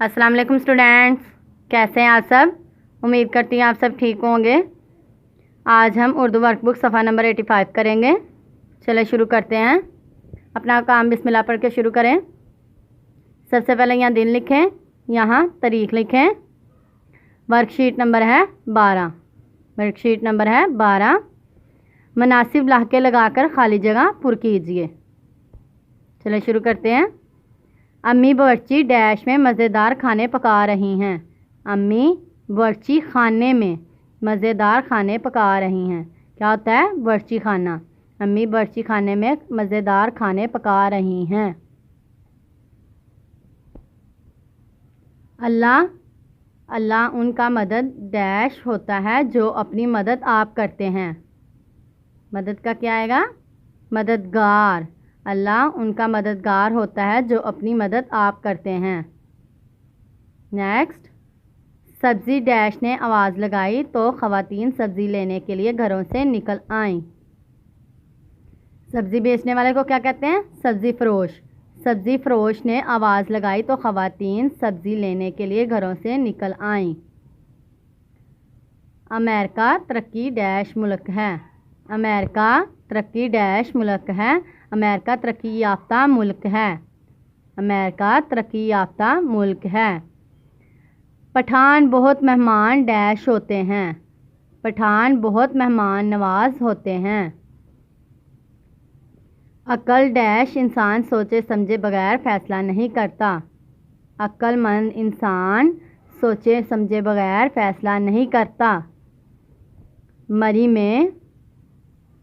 अस्सलाम वालेकुम स्टूडेंट्स, कैसे हैं आप सब। उम्मीद करती हूँ आप सब ठीक होंगे। आज हम उर्दू वर्कबुक सफ़ा नंबर 85 करेंगे। चलो शुरू करते हैं। अपना काम बिस्मिल्लाह पढ़ के शुरू करें। सबसे पहले यहाँ दिन लिखें, यहाँ तारीख़ लिखें। वर्कशीट नंबर है 12। वर्कशीट नंबर है 12। मुनासिब लाहके लगाकर खाली जगह पुर कीजिए। चलो शुरू करते हैं। अम्मी बावर्ची डैश में मज़ेदार खाने पका रही हैं। अम्मी बावर्ची खाने में मज़ेदार खाने पका रही हैं। क्या होता है बावर्ची खाना। अम्मी बावर्ची खाने में मज़ेदार खाने पका रही हैं। अल्लाह अल्लाह उनका मदद डैश होता है जो अपनी मदद आप करते हैं। मदद का क्या आएगा, मददगार। अल्लाह उनका मददगार होता है जो अपनी मदद आप करते हैं। नेक्स्ट, सब्ज़ी डैश ने आवाज़ लगाई तो ख़वातीन सब्ज़ी लेने के लिए घरों से निकल आईं। सब्ज़ी बेचने वाले को क्या कहते हैं, सब्ज़ी फ़रोश। सब्ज़ी फ़रोश ने आवाज़ लगाई तो ख़वातीन सब्ज़ी लेने के लिए घरों से निकल आईं। अमेरिका तरक्की डैश मुल्क है। अमेरिका तरक्की डैश मुल्क है। अमेरिका तरक्की याफ्ता मुल्क है। अमेरिका तरक्की याफ्ता मुल्क है। पठान बहुत मेहमान डैश होते हैं। पठान बहुत मेहमान नवाज होते हैं। अक्ल डैश इंसान सोचे समझे बगैर फ़ैसला नहीं करता। अक्लमंद इंसान सोचे समझे बगैर फ़ैसला नहीं करता। मरी में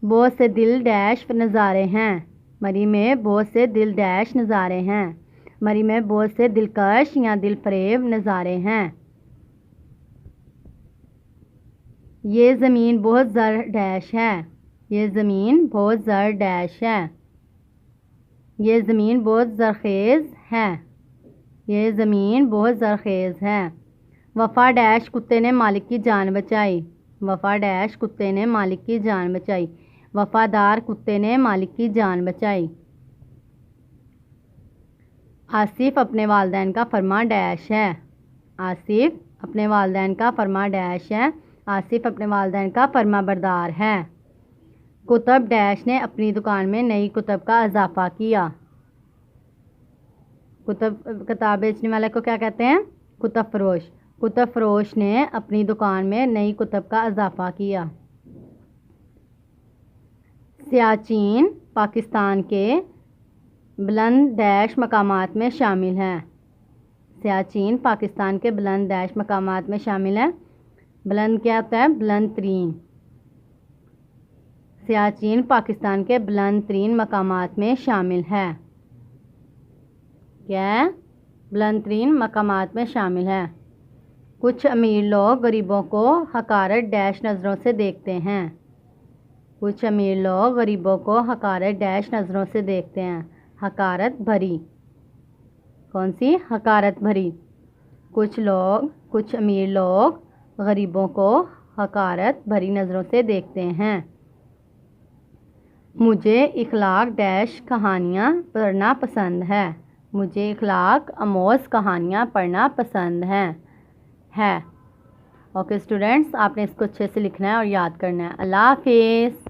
बहुत से दिल डैश नज़ारे हैं। मरी में बहुत से दिल डैश नज़ारे हैं। मरी में बहुत से दिलकश या दिल फरेब नज़ारे हैं। ये ज़मीन बहुत ज़र डैश है। ये ज़मीन बहुत ज़र डैश है। ये ज़मीन बहुत ज़रखेज़ है। ये ज़मीन बहुत ज़रखेज़ है। वफ़ा डैश कुत्ते ने मालिक की जान बचाई। वफ़ा डैश कुत्ते ने मालिक की जान बचाई। वफ़ादार कुत्ते ने मालिक की जान बचाई। आसिफ अपने वालिदैन का फरमा डैश है। आसिफ अपने वालिदैन का फरमा डैश है। आसिफ अपने वालिदैन का फरमा बरदार है। कुतब डैश ने अपनी दुकान में नई कुतब का इजाफ़ा किया। कुतब किताब बेचने वाले को क्या कहते हैं, कुतब फ़रोश। कुतब फ़रोश ने अपनी दुकान में नई कुतब का इजाफ़ा किया। सियाचिन पाकिस्तान के बुलंद डैश मकामात में शामिल है। सियाचिन पाकिस्तान के बुलंद डैश मकामात में शामिल है। बुलंद क्या होता है, बुलंद तरीन। सियाचिन पाकिस्तान के बुलंद तरीन मकामात में शामिल है। क्या है, बुलंद तरीन मकामात में शामिल है। कुछ अमीर लोग गरीबों को हकारत डैश नज़रों से देखते हैं। कुछ अमीर लोग गरीबों को हकारत डैश नज़रों से देखते हैं। हकारत भरी। कौन सी, हकारत भरी। कुछ अमीर लोग गरीबों को हकारत भरी नज़रों से देखते हैं। मुझे इखलाक डैश कहानियाँ पढ़ना पसंद है। मुझे इखलाक अमोज़ कहानियाँ पढ़ना पसंद है। ओके स्टूडेंट्स, आपने इसको अच्छे से लिखना है और याद करना है। अल्लाह हाफिज़।